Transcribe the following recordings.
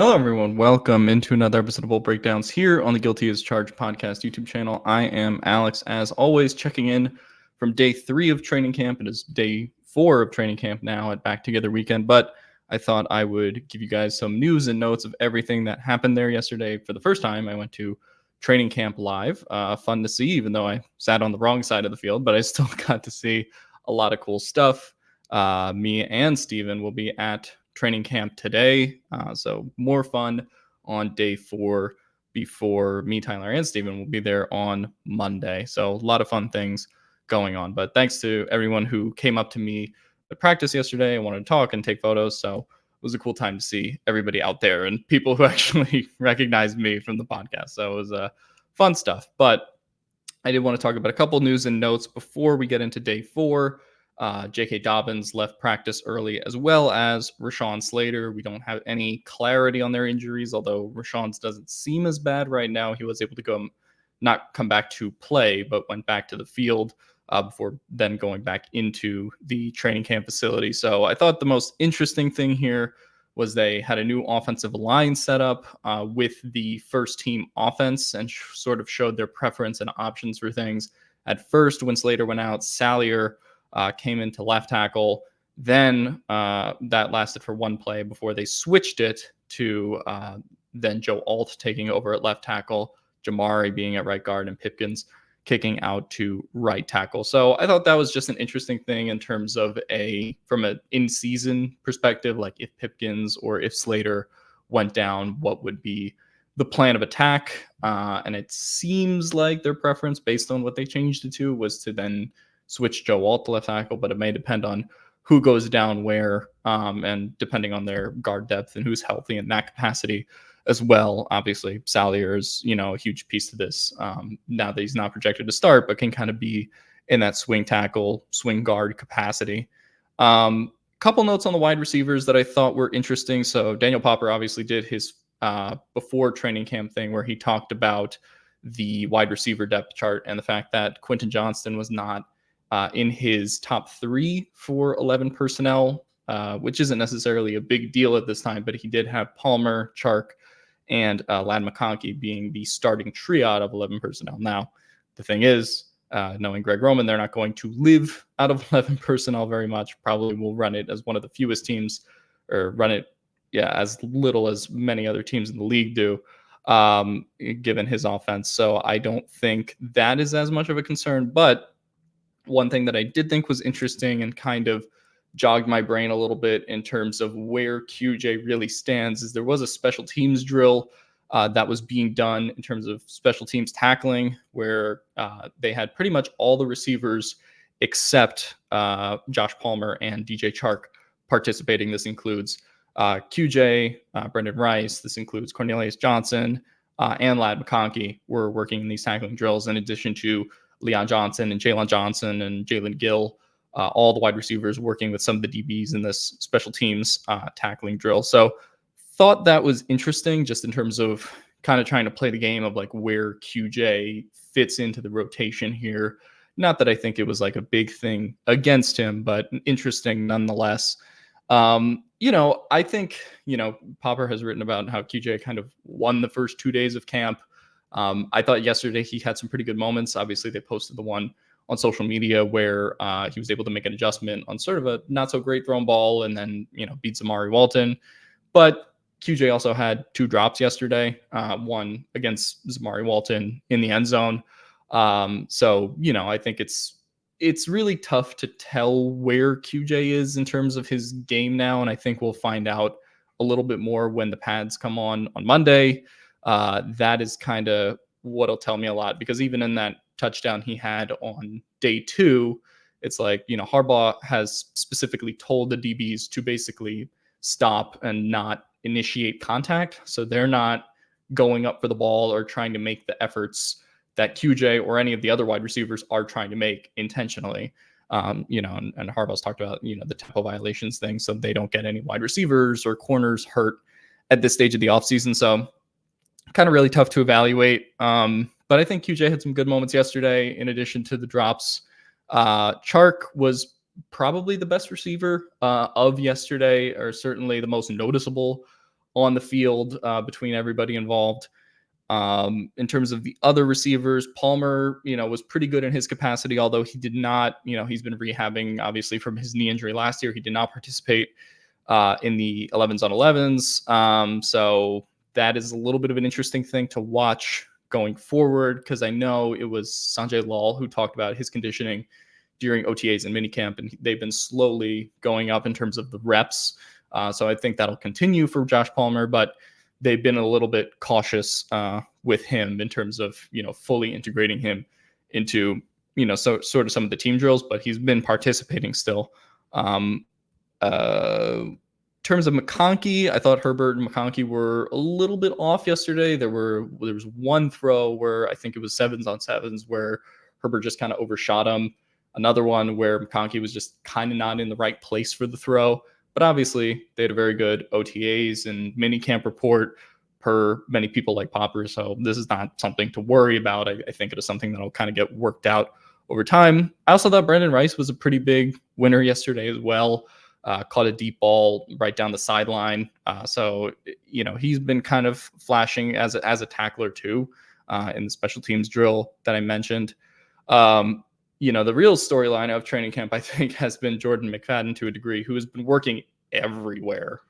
Hello, everyone. Welcome into another episode of Bold Breakdowns here on the Guilty as Charged podcast YouTube channel. I am Alex, as always, checking in from day 3 of training camp. It is day 4 of training camp now at Back Together Weekend, but I thought I would give you guys some news and notes of everything that happened there yesterday. For the first time, I went to training camp live. Fun to see, even though I sat on the wrong side of the field, but I still got to see a lot of cool stuff. Me and Steven will be at training camp today. So more fun on day 4 before me, Tyler, and Steven will be there on Monday. So a lot of fun things going on. But thanks to everyone who came up to me at practice yesterday and wanted to talk and take photos. So it was a cool time to see everybody out there and people who actually recognized me from the podcast. So it was fun stuff. But I did want to talk about a couple news and notes before we get into day 4. J.K. Dobbins left practice early, as well as Rashawn Slater. We don't have any clarity on their injuries, although Rashawn's doesn't seem as bad right now. He was able to not come back to play, but went back to the field before then going back into the training camp facility. So I thought the most interesting thing here was they had a new offensive line set up with the first team offense and sort of showed their preference and options for things. At first, when Slater went out, Salyer came into left tackle. Then that lasted for one play before they switched it to then Joe Alt taking over at left tackle, Jamari being at right guard, and Pipkins kicking out to right tackle. So I thought that was just an interesting thing in terms of from an in-season perspective, like if Pipkins or if Slater went down, what would be the plan of attack? And it seems like their preference, based on what they changed it to, was to then switch Joe Alt to left tackle, but it may depend on who goes down where, and depending on their guard depth and who's healthy in that capacity as well. Obviously, Salyer is, a huge piece to this now that he's not projected to start, but can kind of be in that swing tackle, swing guard capacity. Couple notes on the wide receivers that I thought were interesting. So Daniel Popper obviously did his before training camp thing where he talked about the wide receiver depth chart and the fact that Quentin Johnston was not in his top 3 for 11 personnel, which isn't necessarily a big deal at this time, but he did have Palmer, Chark, and Ladd McConkey being the starting triad of 11 personnel. Now, the thing is, knowing Greg Roman, they're not going to live out of 11 personnel very much. Probably will run it as one of the fewest teams, or run it, as little as many other teams in the league do, given his offense. So I don't think that is as much of a concern. But one thing that I did think was interesting and kind of jogged my brain a little bit in terms of where QJ really stands is there was a special teams drill that was being done in terms of special teams tackling, where they had pretty much all the receivers except Josh Palmer and DJ Chark participating. This includes QJ, Brendan Rice. This includes Cornelius Johnson and Ladd McConkey were working in these tackling drills, in addition to Leon Johnson and Jalen Johnson and Jalen Gill, all the wide receivers working with some of the DBs in this special teams tackling drill. So thought that was interesting just in terms of kind of trying to play the game of like where QJ fits into the rotation here. Not that I think it was like a big thing against him, but interesting nonetheless. I think, Popper has written about how QJ kind of won the first 2 days of camp. I thought yesterday he had some pretty good moments. Obviously, they posted the one on social media where he was able to make an adjustment on sort of a not so great thrown ball and then, beat Zamari Walton. But QJ also had 2 drops yesterday, one against Zamari Walton in the end zone. So, I think it's really tough to tell where QJ is in terms of his game now. And I think we'll find out a little bit more when the pads come on Monday. That is kind of what'll tell me a lot, because even in that touchdown he had on day 2, it's like, Harbaugh has specifically told the DBs to basically stop and not initiate contact. So they're not going up for the ball or trying to make the efforts that QJ or any of the other wide receivers are trying to make intentionally. And Harbaugh's talked about, the tempo violations thing, so they don't get any wide receivers or corners hurt at this stage of the offseason. So kind of really tough to evaluate. But I think QJ had some good moments yesterday in addition to the drops. Chark was probably the best receiver of yesterday, or certainly the most noticeable on the field between everybody involved. In terms of the other receivers, Palmer, was pretty good in his capacity, although he did not, he's been rehabbing obviously from his knee injury last year. He did not participate in the 11s on 11s. So that is a little bit of an interesting thing to watch going forward, because I know it was Sanjay Lal who talked about his conditioning during OTAs and minicamp, and they've been slowly going up in terms of the reps. So I think that'll continue for Josh Palmer, but they've been a little bit cautious with him in terms of, fully integrating him into, sort of some of the team drills, but he's been participating still. In terms of McConkey, I thought Herbert and McConkey were a little bit off yesterday. There was one throw where I think it was 7s on 7s where Herbert just kind of overshot him. Another one where McConkey was just kind of not in the right place for the throw. But obviously, they had a very good OTAs and minicamp report per many people like Popper. So this is not something to worry about. I think it is something that will kind of get worked out over time. I also thought Brandon Rice was a pretty big winner yesterday as well. Caught a deep ball right down the sideline. So he's been kind of flashing as a tackler too in the special teams drill that I mentioned. The real storyline of training camp, I think, has been Jordan McFadden to a degree, who has been working everywhere.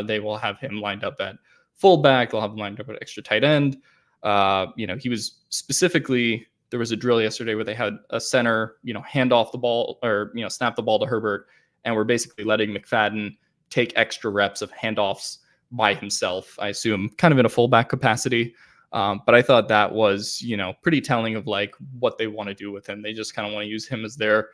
They will have him lined up at fullback. They'll have him lined up at extra tight end. He was specifically, there was a drill yesterday where they had a center, hand off the ball or, snap the ball to Herbert. And we're basically letting McFadden take extra reps of handoffs by himself, I assume, kind of in a fullback capacity. But I thought that was, pretty telling of like what they want to do with him. They just kind of want to use him as their,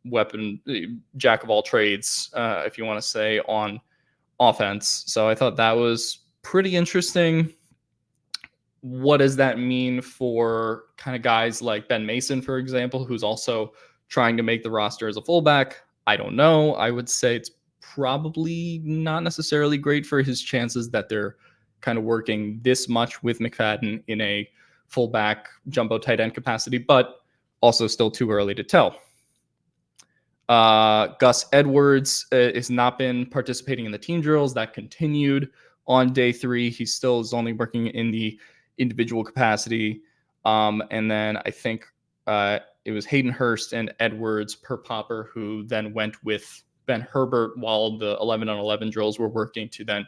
weapon, jack of all trades, if you want to say, on offense. So I thought that was pretty interesting. What does that mean for kind of guys like Ben Mason, for example, who's also trying to make the roster as a fullback? I don't know. I would say it's probably not necessarily great for his chances that they're kind of working this much with McFadden in a fullback jumbo tight end capacity, but also still too early to tell. Gus Edwards has not been participating in the team drills. That continued on day 3. He still is only working in the individual capacity. And then I think it was Hayden Hurst and Edwards per Popper who then went with Ben Herbert while the 11 on 11 drills were working to then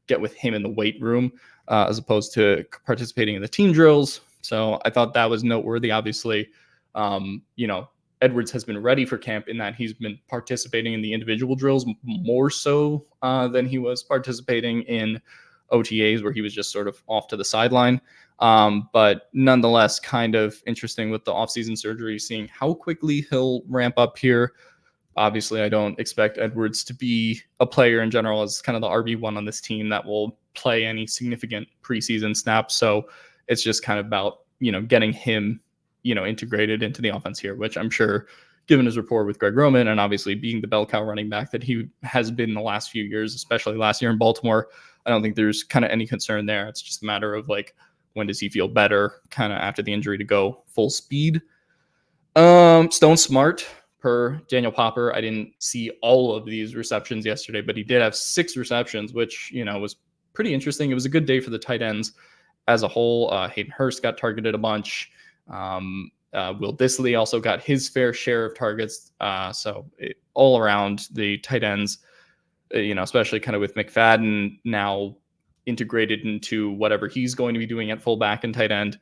get with him in the weight room as opposed to participating in the team drills. So I thought that was noteworthy. Obviously, Edwards has been ready for camp in that he's been participating in the individual drills more so than he was participating in OTAs, where he was just sort of off to the sideline. But nonetheless, kind of interesting with the offseason surgery, seeing how quickly he'll ramp up here. Obviously, I don't expect Edwards to be a player in general as kind of the RB1 on this team that will play any significant preseason snaps. So it's just kind of about, getting him, integrated into the offense here, which I'm sure, given his rapport with Greg Roman and obviously being the bell cow running back that he has been the last few years, especially last year in Baltimore, I don't think there's kind of any concern there. It's just a matter of like, when does he feel better kind of after the injury to go full speed? Stone Smartt, per Daniel Popper. I didn't see all of these receptions yesterday, but he did have 6 receptions, which, was pretty interesting. It was a good day for the tight ends as a whole. Hayden Hurst got targeted a bunch. Will Dissly also got his fair share of targets. All around the tight ends, especially kind of with McFadden now integrated into whatever he's going to be doing at fullback and tight end.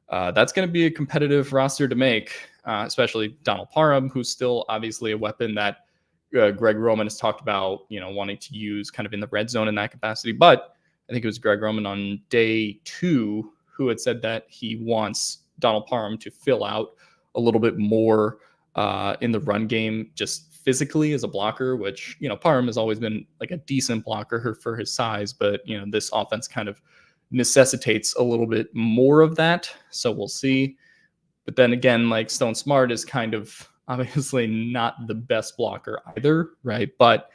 That's going to be a competitive roster to make, especially Donald Parham, who's still obviously a weapon that Greg Roman has talked about, wanting to use kind of in the red zone in that capacity. But I think it was Greg Roman on day 2 who had said that he wants Donald Parham to fill out a little bit more in the run game, just physically as a blocker, which, Parham has always been like a decent blocker for his size, but, this offense kind of necessitates a little bit more of that. So we'll see. But then again, like Stone Smartt is kind of obviously not the best blocker either, right? But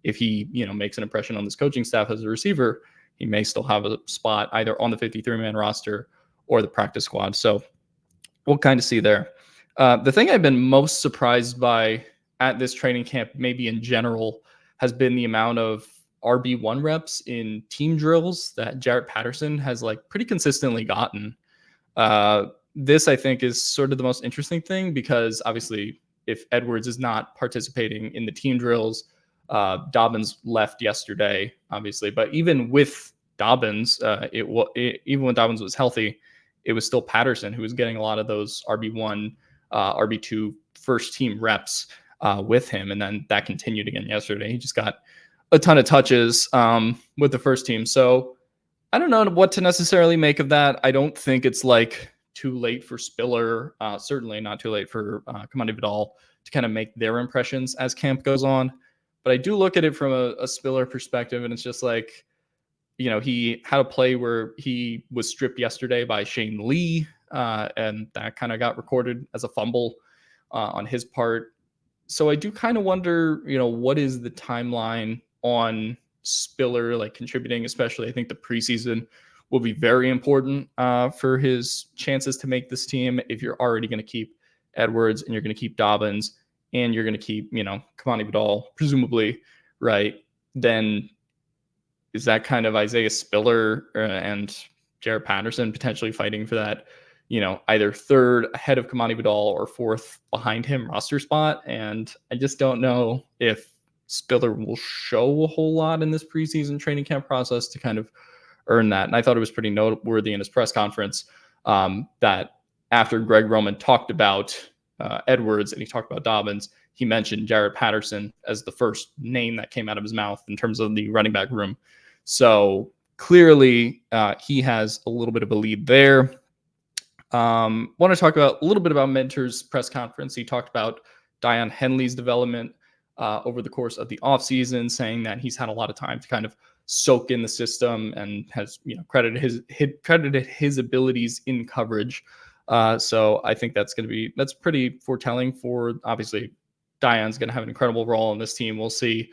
if he, makes an impression on this coaching staff as a receiver, he may still have a spot either on the 53-man roster or the practice squad. So we'll kind of see there. The thing I've been most surprised by at this training camp, maybe in general, has been the amount of RB1 reps in team drills that Jarrett Patterson has like pretty consistently gotten. This, I think, is sort of the most interesting thing because obviously, if Edwards is not participating in the team drills, Dobbins left yesterday, obviously. But even with Dobbins, even when Dobbins was healthy, it was still Patterson who was getting a lot of those RB1, RB2 first team reps with him. And then that continued again yesterday. He just got a ton of touches with the first team. So I don't know what to necessarily make of that. I don't think it's like too late for Spiller. Certainly not too late for Kamani Vidal to kind of make their impressions as camp goes on. But I do look at it from a Spiller perspective, and it's just like, he had a play where he was stripped yesterday by Shane Lee, and that kind of got recorded as a fumble on his part. So I do kind of wonder, what is the timeline on Spiller like contributing, especially I think the preseason will be very important for his chances to make this team. If you're already going to keep Edwards and you're going to keep Dobbins and you're going to keep, Kamani Vidal, presumably, right, then is that kind of Isaiah Spiller and Jarrett Patterson potentially fighting for that, either third ahead of Kamani Vidal or fourth behind him roster spot? And I just don't know if Spiller will show a whole lot in this preseason training camp process to kind of earn that. And I thought it was pretty noteworthy in his press conference that after Greg Roman talked about Edwards and he talked about Dobbins, he mentioned Jarrett Patterson as the first name that came out of his mouth in terms of the running back room. So clearly he has a little bit of a lead there. Want to talk about a little bit about Mentor's press conference. He talked about Dion Henley's development over the course of the offseason, saying that he's had a lot of time to kind of soak in the system and has credited his abilities in coverage. So I think that's pretty foretelling for, obviously, Dion's going to have an incredible role in this team. We'll see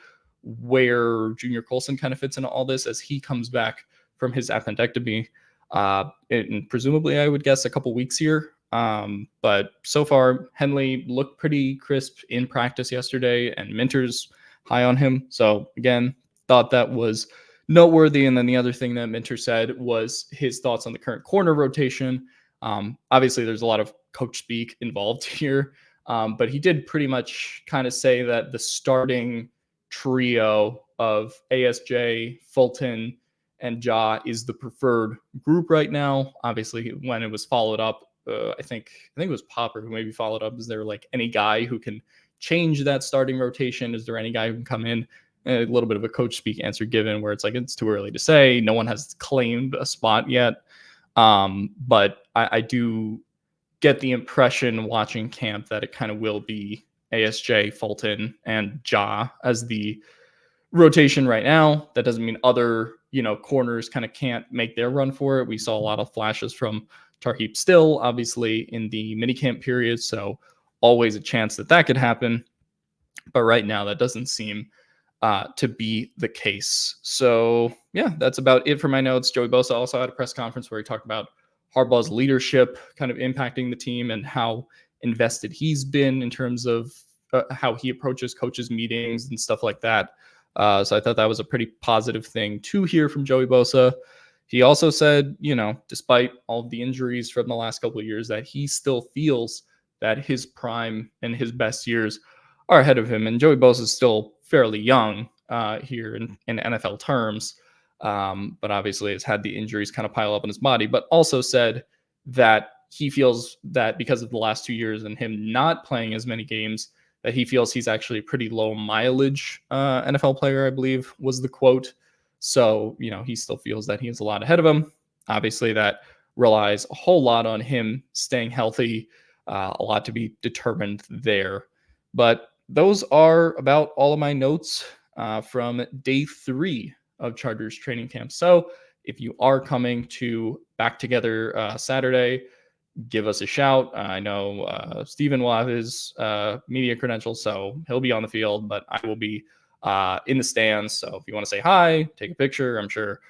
where Junior Colson kind of fits into all this as he comes back from his appendectomy. And presumably, I would guess a couple weeks here. But so far, Henley looked pretty crisp in practice yesterday, and Minter's high on him. So again, thought that was noteworthy. And then the other thing that Minter said was his thoughts on the current corner rotation. Obviously, there's a lot of coach speak involved here, but he did pretty much kind of say that the starting trio of ASJ, Fulton, and Ja is the preferred group right now. Obviously, when it was followed up, I think it was Popper who maybe followed up. Is there like any guy who can change that starting rotation? Is there any guy who can come in? A little bit of a coach speak answer given where it's like, it's too early to say. No one has claimed a spot yet. But I do get the impression watching camp that it kind of will be ASJ, Fulton, and Ja as the rotation right now. That doesn't mean other, corners kind of can't make their run for it. We saw a lot of flashes from Tarheeb Still, obviously, in the minicamp period. So always a chance that could happen. But right now, that doesn't seem to be the case. So, yeah, that's about it for my notes. Joey Bosa also had a press conference where he talked about Harbaugh's leadership kind of impacting the team and how invested he's been in terms of how he approaches coaches' meetings and stuff like that. So I thought that was a pretty positive thing to hear from Joey Bosa. He also said, despite all of the injuries from the last couple of years, that he still feels that his prime and his best years are ahead of him. And Joey Bosa is still fairly young here in NFL terms, but obviously has had the injuries kind of pile up in his body, but also said that he feels that because of the last 2 years and him not playing as many games, that he feels he's actually a pretty low mileage NFL player, I believe was the quote. So, he still feels that he is a lot ahead of him. Obviously, that relies a whole lot on him staying healthy, a lot to be determined there. But those are about all of my notes from day 3 of Chargers training camp. So if you are coming to Back Together Saturday, give us a shout. I know Steven will have his media credentials, so he'll be on the field, but I will be in the stands. So if you want to say hi, take a picture, I'm sure,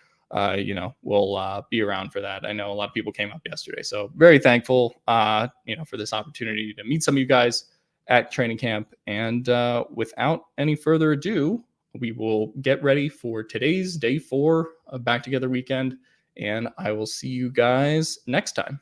we'll be around for that. I know a lot of people came up yesterday, so very thankful, for this opportunity to meet some of you guys at training camp. And without any further ado, we will get ready for today's day 4 of Back Together Weekend, and I will see you guys next time.